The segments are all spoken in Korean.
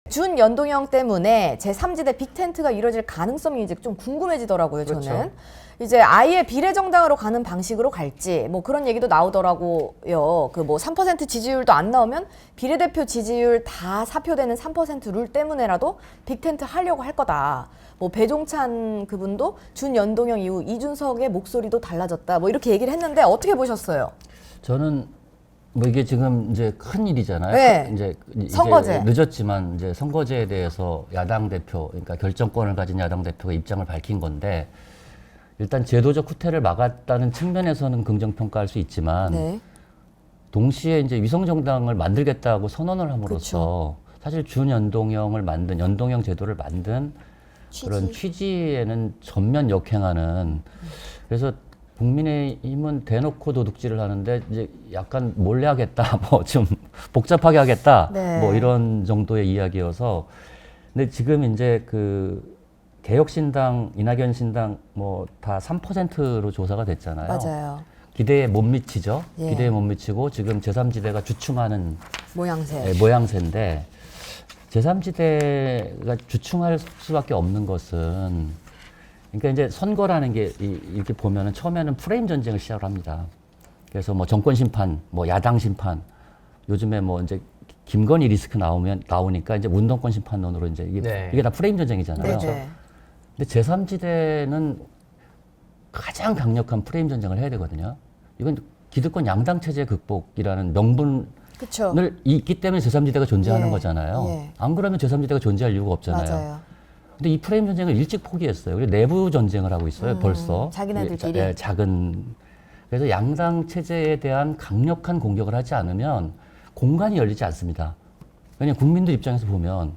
준연동형 때문에 제3지대 빅텐트가 이뤄질 가능성이 이제 좀 궁금해지더라고요, 저는. 그렇죠. 이제 아예 비례정당으로 가는 방식으로 갈지 뭐 그런 얘기도 나오더라고요. 그 뭐 3% 지지율도 안 나오면 비례대표 지지율 다 사표되는 3% 룰 때문에라도 빅텐트 하려고 할 거다. 뭐 배종찬 그분도 준연동형 이후 이준석의 목소리도 달라졌다. 뭐 이렇게 얘기를 했는데 어떻게 보셨어요? 저는 뭐 이게 지금 이제 큰 일이잖아요. 네. 이제 선거제. 늦었지만 이제 선거제에 대해서 야당 대표, 그러니까 결정권을 가진 야당 대표가 입장을 밝힌 건데 일단 제도적 후퇴를 막았다는 측면에서는 긍정평가할 수 있지만 네. 동시에 이제 위성정당을 만들겠다고 선언을 함으로써 사실 준연동형을 만든 연동형 제도를 만든 그런 취지에는 전면 역행하는 그래서 국민의힘은 대놓고 도둑질을 하는데 이제 약간 몰래 하겠다, 뭐 좀 복잡하게 하겠다, 네. 뭐 이런 정도의 이야기여서 근데 지금 이제 그 개혁신당, 이낙연 신당 뭐 다 3%로 조사가 됐잖아요. 맞아요. 기대에 못 미치죠. 예. 기대에 못 미치고 지금 제3지대가 주춤하는 모양새. 모양새인데 제3지대가 주춤할 수밖에 없는 것은 그러니까 이제 선거라는 게 이렇게 보면은 처음에는 프레임 전쟁을 시작을 합니다. 그래서 뭐 정권 심판, 뭐 야당 심판, 요즘에 뭐 이제 김건희 리스크 나오니까 이제 운동권 심판론으로 이제 이게 다 프레임 전쟁이잖아요. 네. 근데 제3지대는 가장 강력한 프레임 전쟁을 해야 되거든요. 이건 기득권 양당 체제 극복이라는 명분을 그렇죠. 있기 때문에 제3지대가 존재하는 예. 거잖아요. 예. 안 그러면 제3지대가 존재할 이유가 없잖아요. 맞아요. 근데 이 프레임 전쟁을 일찍 포기했어요. 그리고 내부 전쟁을 하고 있어요, 벌써. 자기네들끼리. 작은. 그래서 양당 체제에 대한 강력한 공격을 하지 않으면 공간이 열리지 않습니다. 왜냐하면 국민들 입장에서 보면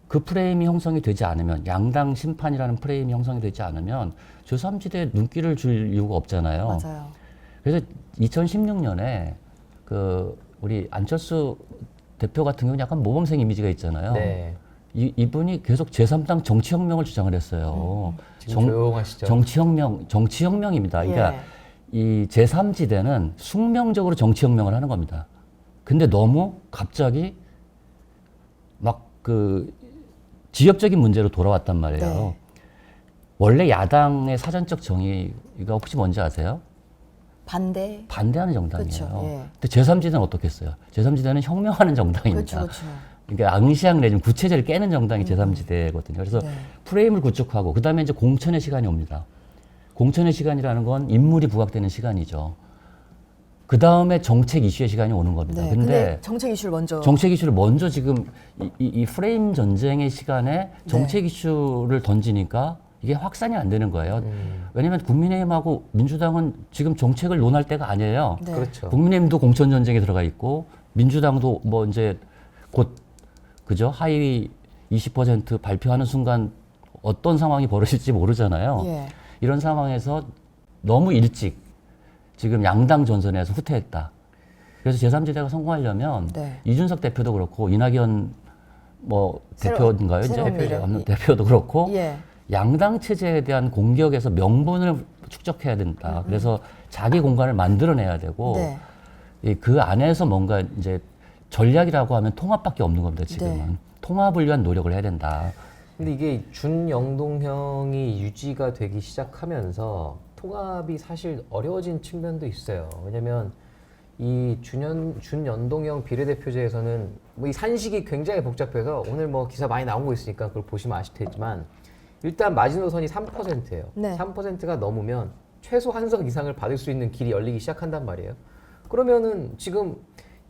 그 프레임이 형성이 되지 않으면 양당 심판이라는 프레임이 형성이 되지 않으면 제3지대에 눈길을 줄 이유가 없잖아요. 맞아요. 그래서 2016년에 그 우리 안철수 대표 같은 경우는 약간 모범생 이미지가 있잖아요. 네. 이분이 계속 제3당 정치혁명을 주장을 했어요. 지금 조용하시죠. 정치혁명입니다. 그러니까 이 제3지대는 숙명적으로 정치혁명을 하는 겁니다. 근데 너무 갑자기 막 그 지역적인 문제로 돌아왔단 말이에요. 네. 원래 야당의 사전적 정의가 혹시 뭔지 아세요? 반대하는 정당이에요. 그쵸, 예. 근데 제3지대는 어떻겠어요? 제3지대는 혁명하는 정당입니다. 그렇죠. 그러니까 앙시앙 내지는 구체제를 깨는 정당이 제3지대거든요. 그래서 네. 프레임을 구축하고 그다음에 이제 공천의 시간이 옵니다. 공천의 시간이라는 건 인물이 부각되는 시간이죠. 그다음에 정책 이슈의 시간이 오는 겁니다. 네. 근데 정책 이슈를 먼저. 정책 이슈를 먼저 지금 이 프레임 전쟁의 시간에 정책 이슈를 던지니까 이게 확산이 안 되는 거예요. 왜냐하면 국민의힘하고 민주당은 지금 정책을 논할 때가 아니에요. 네. 그렇죠. 국민의힘도 공천 전쟁에 들어가 있고 민주당도 뭐 이제 곧 그죠 하위 20% 발표하는 순간 어떤 상황이 벌어질지 모르잖아요. 예. 이런 상황에서 너무 일찍 지금 양당 전선에서 후퇴했다. 그래서 제3지대가 성공하려면 네. 이준석 대표도 그렇고 이낙연 뭐 대표인가요? 이제 새로운 미래. 대표도 그렇고 예. 양당 체제에 대한 공격에서 명분을 축적해야 된다. 그래서 자기 공간을 만들어내야 되고 네. 그 안에서 뭔가 이제 전략이라고 하면 통합밖에 없는 겁니다. 지금은 네. 통합을 위한 노력을 해야 된다. 근데 이게 준영동형이 유지가 되기 시작하면서 통합이 사실 어려워진 측면도 있어요. 왜냐면 이 준연동형 비례대표제에서는 뭐 이 산식이 굉장히 복잡해서 오늘 뭐 기사 많이 나온 거 있으니까 그걸 보시면 아실 테지만 일단 마지노선이 3%예요. 네. 3%가 넘으면 최소 한 석 이상을 받을 수 있는 길이 열리기 시작한단 말이에요. 그러면은 지금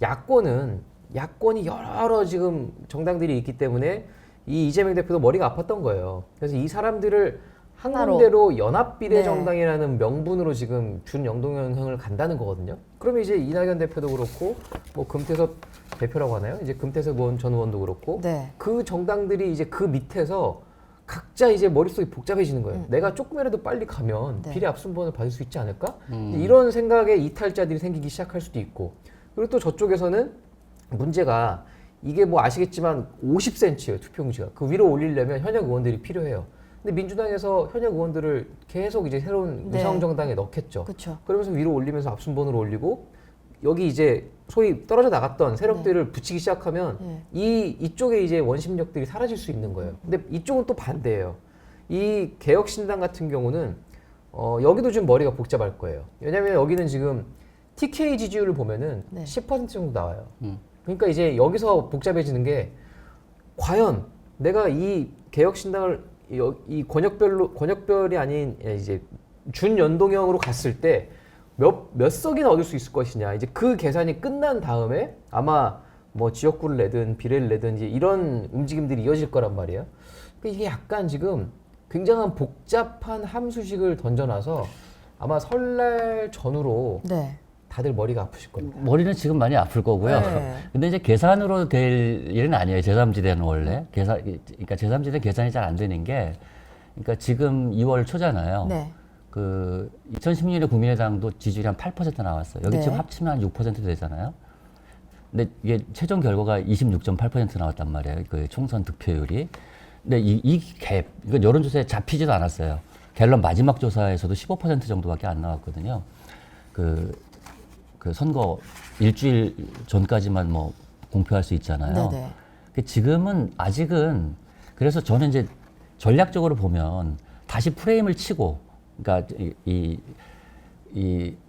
야권이 여러 지금 정당들이 있기 때문에 이 이재명 대표도 머리가 아팠던 거예요. 그래서 이 사람들을 한 하나로. 군데로 연합비례정당이라는 네. 명분으로 지금 준영동형을 간다는 거거든요. 그러면 이제 이낙연 대표도 그렇고 뭐 금태섭 대표라고 하나요? 이제 금태섭 전 의원도 그렇고 네. 그 정당들이 이제 그 밑에서 각자 이제 머릿속이 복잡해지는 거예요. 내가 조금이라도 빨리 가면 네. 비례 압승본을 받을 수 있지 않을까? 이런 생각에 이탈자들이 생기기 시작할 수도 있고 그리고 또 저쪽에서는 문제가 이게 뭐 아시겠지만 50cm예요 투표용지가. 그 위로 올리려면 현역 의원들이 필요해요. 근데 민주당에서 현역 의원들을 계속 이제 새로운 네. 위성 정당에 넣겠죠. 그렇죠. 그러면서 위로 올리면서 압승본으로 올리고 여기 이제 소위 떨어져 나갔던 세력들을 붙이기 시작하면 이쪽에 이제 원심력들이 사라질 수 있는 거예요. 근데 이쪽은 또 반대예요. 이 개혁신당 같은 경우는 여기도 좀 머리가 복잡할 거예요. 왜냐하면 여기는 지금 TK 지지율을 보면은 10% 정도 나와요. 그러니까 이제 여기서 복잡해지는 게 과연 내가 이 개혁신당을 이 권역별이 아닌 이제 준연동형으로 갔을 때 몇 석이나 얻을 수 있을 것이냐. 이제 그 계산이 끝난 다음에 아마 뭐 지역구를 내든 비례를 내든 이제 이런 움직임들이 이어질 거란 말이에요. 그러니까 이게 약간 지금 굉장한 복잡한 함수식을 던져놔서 아마 설날 전후로 다들 머리가 아프실 겁니다. 머리는 지금 많이 아플 거고요. 네. 근데 이제 계산으로 될 일은 아니에요. 제3지대는 원래. 그러니까 제3지대 계산이 잘 안 되는 게, 그러니까 지금 2월 초잖아요. 그 2016년에 국민의당도 지지율이 한 8% 나왔어요. 여기 지금 합치면 한 6% 되잖아요. 근데 이게 최종 결과가 26.8% 나왔단 말이에요. 그 총선 득표율이. 근데 이 갭, 이건 여론조사에 잡히지도 않았어요. 갤럽 마지막 조사에서도 15% 정도밖에 안 나왔거든요. 그 선거 일주일 전까지만 뭐 공표할 수 있잖아요. 지금은 아직은, 그래서 저는 이제 전략적으로 보면 다시 프레임을 치고, 그러니까 이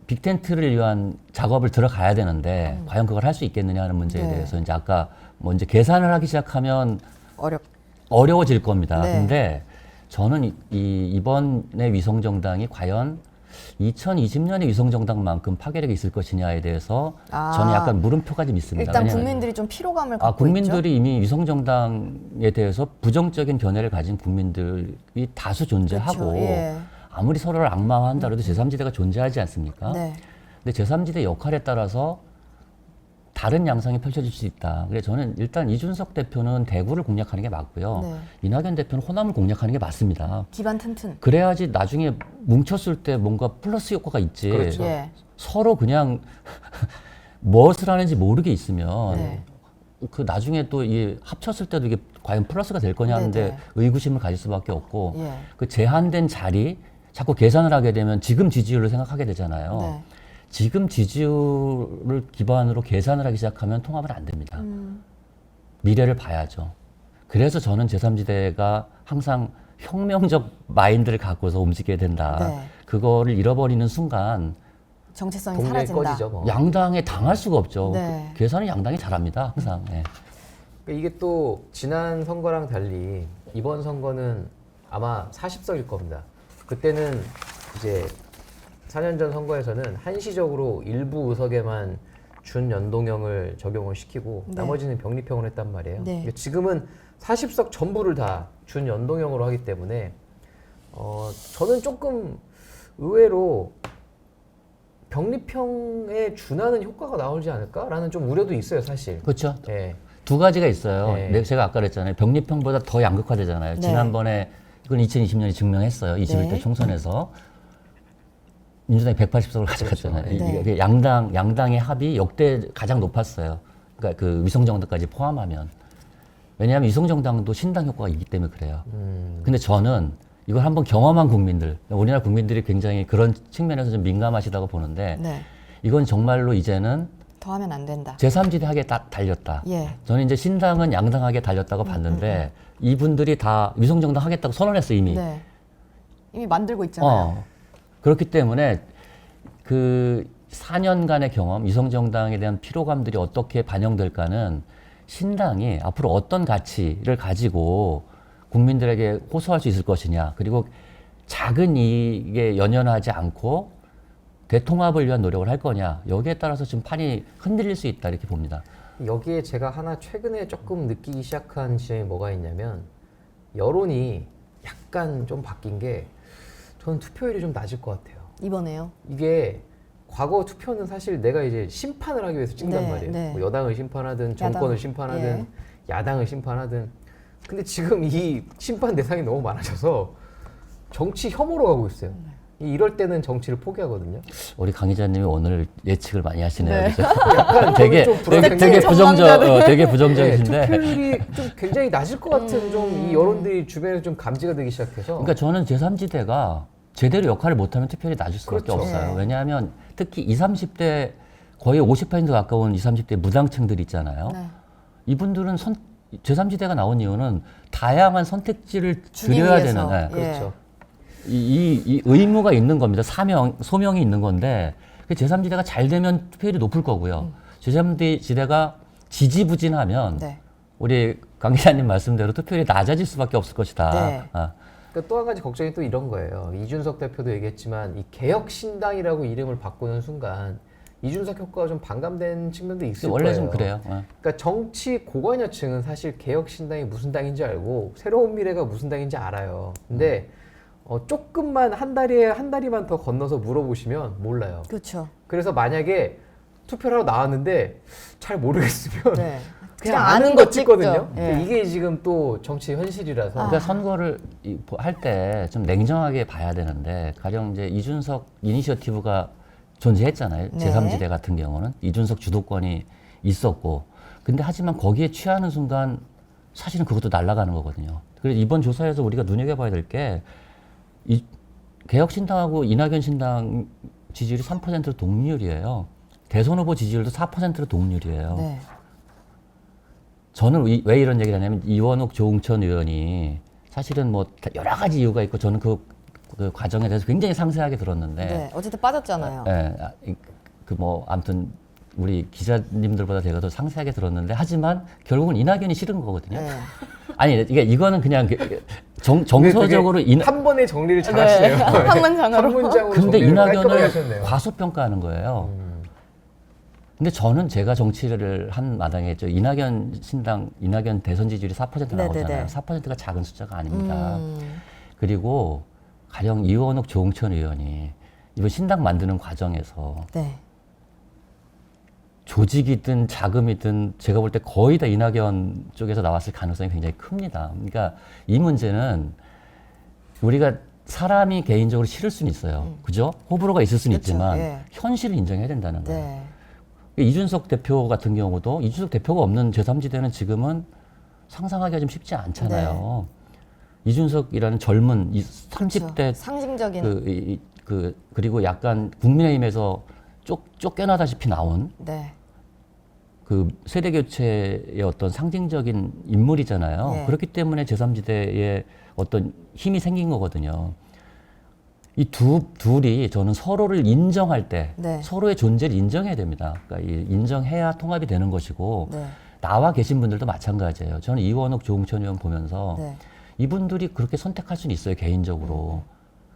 빅텐트를 위한 작업을 들어가야 되는데 과연 그걸 할 수 있겠느냐 하는 문제에 대해서 이제 아까 뭐 이제 계산을 하기 시작하면 어려워질 겁니다. 근데 저는 이번의 위성정당이 과연 2020년의 위성정당만큼 파괴력이 있을 것이냐에 대해서 저는 약간 물음표까지 믿습니다. 일단 국민들이 좀 피로감을 갖고 국민들이 있죠? 이미 위성정당에 대해서 부정적인 견해를 가진 국민들이 다수 존재하고 아무리 서로를 악마화한다 해도 제3지대가 존재하지 않습니까? 근데 제3지대 역할에 따라서 다른 양상이 펼쳐질 수 있다. 그래서 저는 일단 이준석 대표는 대구를 공략하는 게 맞고요. 이낙연 대표는 호남을 공략하는 게 맞습니다. 기반 튼튼. 그래야지 나중에 뭉쳤을 때 뭔가 플러스 효과가 있지. 서로 그냥 무엇을 하는지 모르게 있으면 그 나중에 또 이 합쳤을 때도 이게 과연 플러스가 될 거냐 하는데 의구심을 가질 수밖에 없고 그 제한된 자리 자꾸 계산을 하게 되면 지금 지지율을 생각하게 되잖아요. 지금 지지율을 기반으로 계산을 하기 시작하면 통합은 안 됩니다. 미래를 봐야죠. 그래서 저는 제3지대가 항상 혁명적 마인드를 갖고서 움직여야 된다. 그거를 잃어버리는 순간 정체성이 동네 사라진다. 꺼지죠. 뭐. 양당에 당할 수가 없죠. 계산은 양당이 잘합니다. 항상. 그러니까 이게 또 지난 선거랑 달리 이번 선거는 아마 40석일 겁니다. 그때는 이제 4년 전 선거에서는 한시적으로 일부 의석에만 준연동형을 적용을 시키고 나머지는 병립형을 했단 말이에요. 그러니까 지금은 40석 전부를 다 준연동형으로 하기 때문에 저는 조금 의외로 병립형에 준하는 효과가 나오지 않을까라는 좀 우려도 있어요, 사실. 그렇죠. 두 가지가 있어요. 제가 아까 그랬잖아요. 병립형보다 더 양극화되잖아요. 지난번에 이건 2020년에 증명했어요. 21대 총선에서 민주당이 180석을 가져갔잖아요. 이게 양당의 합이 역대 가장 높았어요. 그러니까 그 위성정당까지 포함하면. 왜냐하면 위성정당도 신당 효과가 있기 때문에 그래요. 근데 저는 이걸 한번 경험한 국민들, 우리나라 국민들이 굉장히 그런 측면에서 좀 민감하시다고 보는데 이건 정말로 이제는 더 하면 안 된다. 제3지대 하게 딱 달렸다. 저는 이제 신당은 양당하게 달렸다고 봤는데 이분들이 다 위성정당 하겠다고 선언했어 이미. 이미 만들고 있잖아요. 그렇기 때문에 그 4년간의 경험, 위성정당에 대한 피로감들이 어떻게 반영될까는 신당이 앞으로 어떤 가치를 가지고 국민들에게 호소할 수 있을 것이냐, 그리고 작은 이익에 연연하지 않고 대통합을 위한 노력을 할 거냐, 여기에 따라서 지금 판이 흔들릴 수 있다 이렇게 봅니다. 여기에 제가 하나 최근에 조금 느끼기 시작한 지점이 뭐가 있냐면 여론이 약간 좀 바뀐 게 저는 투표율이 좀 낮을 것 같아요. 이번에요? 이게 과거 투표는 사실 내가 이제 심판을 하기 위해서 찍는단 말이에요. 뭐 여당을 심판하든 정권을 심판하든 야당을 심판하든. 근데 지금 이 심판 대상이 너무 많아져서 정치 혐오로 가고 있어요. 이럴 때는 정치를 포기하거든요. 우리 강 기자님이 오늘 예측을 많이 하시네요. 그죠? 약간 되게 부정적이신데. 투표율이 좀 굉장히 낮을 것 같은 좀 이 여론들이 주변에서 좀 감지가 되기 시작해서. 그러니까 저는 제3지대가 제대로 역할을 못하면 투표율이 낮을 수밖에 그렇죠. 없어요. 왜냐하면 특히 20, 30대 거의 50% 가까운 20, 30대 무당층들 있잖아요. 네. 이분들은 제3지대가 나온 이유는 다양한 선택지를 주기 드려야 위해서. 되는 예. 그렇죠. 이 의무가 있는 겁니다. 소명이 있는 건데 제3지대가 잘 되면 투표율이 높을 거고요. 제3지대가 지지부진하면 네. 우리 강 기자님 말씀대로 투표율이 낮아질 수밖에 없을 것이다. 네. 아, 그러니까 또 한 가지 걱정이 또 이런 거예요. 이준석 대표도 얘기했지만 이 개혁신당이라고 이름을 바꾸는 순간 이준석 효과가 좀 반감된 측면도 있을 원래 거예요. 좀 그래요. 그러니까 정치 고관여층은 사실 개혁신당이 무슨 당인지 알고 새로운 미래가 무슨 당인지 알아요. 근데 조금만 한 다리만 더 건너서 물어보시면 몰라요. 그렇죠. 그래서 만약에 투표를 하러 나왔는데 잘 모르겠으면 네. 그냥 아는 거 찍거든요. 찍죠. 예. 이게 지금 또 정치 현실이라서. 그러니까 선거를 할 때 좀 냉정하게 봐야 되는데 가령 이제 이준석 이니셔티브가 존재했잖아요. 네. 제3지대 같은 경우는 이준석 주도권이 있었고 근데 하지만 거기에 취하는 순간 사실은 그것도 날아가는 거거든요. 그래서 이번 조사에서 우리가 눈여겨봐야 될 게 개혁신당하고 이낙연 신당 지지율이 3%로 동률이에요. 대선 후보 지지율도 4%로 동률이에요. 네. 저는 왜 이런 얘기를 하냐면 이원욱 조응천 의원이 사실은 뭐 여러 가지 이유가 있고 저는 그 과정에 대해서 굉장히 상세하게 들었는데 네. 어쨌든 빠졌잖아요. 그 뭐 아무튼 우리 기자님들보다 제가 더 상세하게 들었는데 하지만 결국은 이낙연이 싫은 거거든요. 네. 아니 이거는 그냥 정서적으로 한 번에 정리를 잘하시네요. 한 문장으로. 한 문장으로 근데 정리를 깔끔하게 이낙연을 하셨네요. 과소평가하는 거예요. 근데 저는 제가 정치를 한 마당에 이낙연 대선 지지율이 4% 나오잖아요. 네네네. 4%가 작은 숫자가 아닙니다. 음. 그리고 가령 이원욱 조응천 의원이 이번 신당 만드는 과정에서 네. 조직이든 자금이든 제가 볼 때 거의 다 이낙연 쪽에서 나왔을 가능성이 굉장히 큽니다. 그러니까 이 문제는 우리가 사람이 개인적으로 싫을 수는 있어요. 그죠? 호불호가 있을 수는 그렇죠. 있지만 예. 현실을 인정해야 된다는 거예요. 네. 이준석 대표 같은 경우도 이준석 대표가 없는 제3지대는 지금은 상상하기가 좀 쉽지 않잖아요. 이준석이라는 젊은 30대 그렇죠. 상징적인. 그리고 약간 국민의힘에서 쫓겨나다시피 나온 네. 그 세대 교체의 어떤 상징적인 인물이잖아요. 네. 그렇기 때문에 제3지대에 어떤 힘이 생긴 거거든요. 이 둘이 저는 서로를 인정할 때 네. 서로의 존재를 인정해야 됩니다. 그러니까 인정해야 통합이 되는 것이고 네. 나와 계신 분들도 마찬가지예요. 저는 이원욱 조응천 의원 보면서 네. 이분들이 그렇게 선택할 수는 있어요, 개인적으로.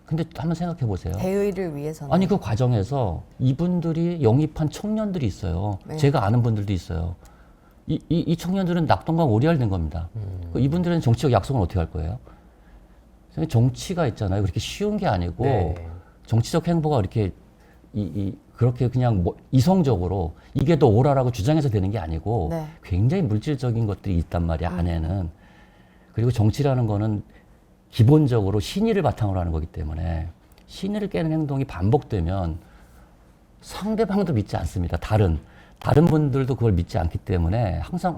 근데 한번 생각해 보세요. 대의를 위해서는. 아니 그 과정에서 이분들이 영입한 청년들이 있어요. 네. 제가 아는 분들도 있어요. 이 청년들은 낙동강 오리알 된 겁니다. 이분들은 정치적 약속은 어떻게 할 거예요? 정치가 있잖아요. 그렇게 쉬운 게 아니고 네. 정치적 행보가 그렇게 그렇게 그냥 뭐 이성적으로 이게 더 옳아라고 주장해서 되는 게 아니고 네. 굉장히 물질적인 것들이 있단 말이야 안에는. 그리고 정치라는 거는 기본적으로 신의를 바탕으로 하는 거기 때문에 신의를 깨는 행동이 반복되면 상대방도 믿지 않습니다. 다른 분들도 그걸 믿지 않기 때문에 항상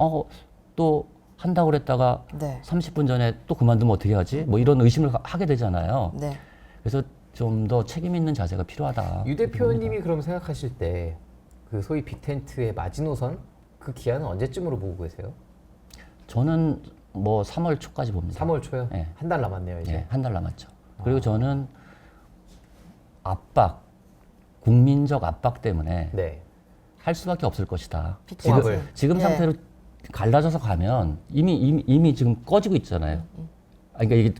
또 한다고 그랬다가 네. 30분 전에 또 그만두면 어떻게 하지? 뭐 이런 의심을 하게 되잖아요. 네. 그래서 좀 더 책임 있는 자세가 필요하다. 유 대표님이 그럼 생각하실 때 그 소위 빅텐트의 마지노선 그 기한은 언제쯤으로 보고 계세요? 저는 뭐 3월 초까지 봅니다. 3월 초요? 네. 한 달 남았네요 이제. 네, 한 달 남았죠. 그리고 저는 국민적 압박 때문에 네. 할 수밖에 없을 것이다. 통합을. 지금 네. 상태로 갈라져서 가면 이미 지금 꺼지고 있잖아요. 그러니까 이게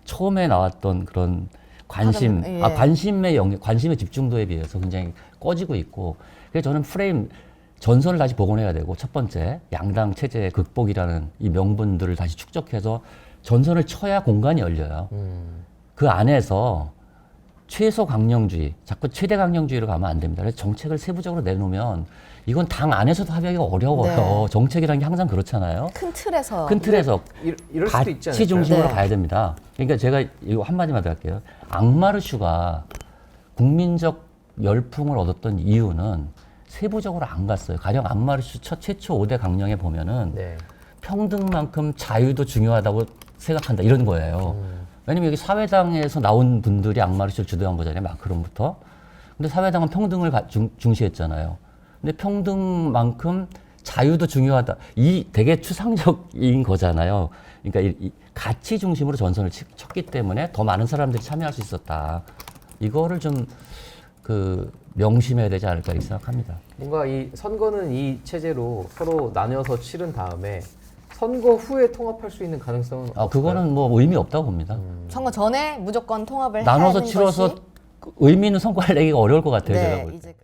처음에 나왔던 그런 관심, 예. 관심의 집중도에 비해서 굉장히 꺼지고 있고, 그래서 저는 전선을 다시 복원해야 되고, 첫 번째 양당 체제 극복이라는 이 명분들을 다시 축적해서 전선을 쳐야 공간이 열려요. 그 안에서 최소 강령주의, 자꾸 최대 강령주의로 가면 안 됩니다. 그래서 정책을 세부적으로 내놓으면 이건 당 안에서도 합의하기가 어려워요. 네. 정책이라는 게 항상 그렇잖아요. 큰 틀에서. 큰 틀에서 이럴 수도 있지 가치 않을까요? 중심으로 네. 가야 됩니다. 그러니까 제가 이거 한마디만 더 할게요. 앙마르슈가 국민적 열풍을 얻었던 이유는 세부적으로 안 갔어요. 가령 앙마르슈 최초 5대 강령에 보면은 네. 평등만큼 자유도 중요하다고 생각한다 이런 거예요. 왜냐면 여기 사회당에서 나온 분들이 앙마르슈를 주도한 거잖아요. 마크롱부터. 근데 사회당은 평등을 중시했잖아요. 근데 평등만큼 자유도 중요하다. 이 되게 추상적인 거잖아요. 그러니까 이 가치 중심으로 전선을 쳤기 때문에 더 많은 사람들이 참여할 수 있었다. 이거를 좀 그 명심해야 되지 않을까 이렇게 생각합니다. 뭔가 이 선거는 이 체제로 서로 나뉘어서 치른 다음에 선거 후에 통합할 수 있는 가능성은 그거는 뭐 의미 없다고 봅니다. 선거 전에 무조건 통합을 나눠서 하는 치러서 것이 의미 있는 선거를 내기가 어려울 것 같아요. 제가 네, 볼 때. 이제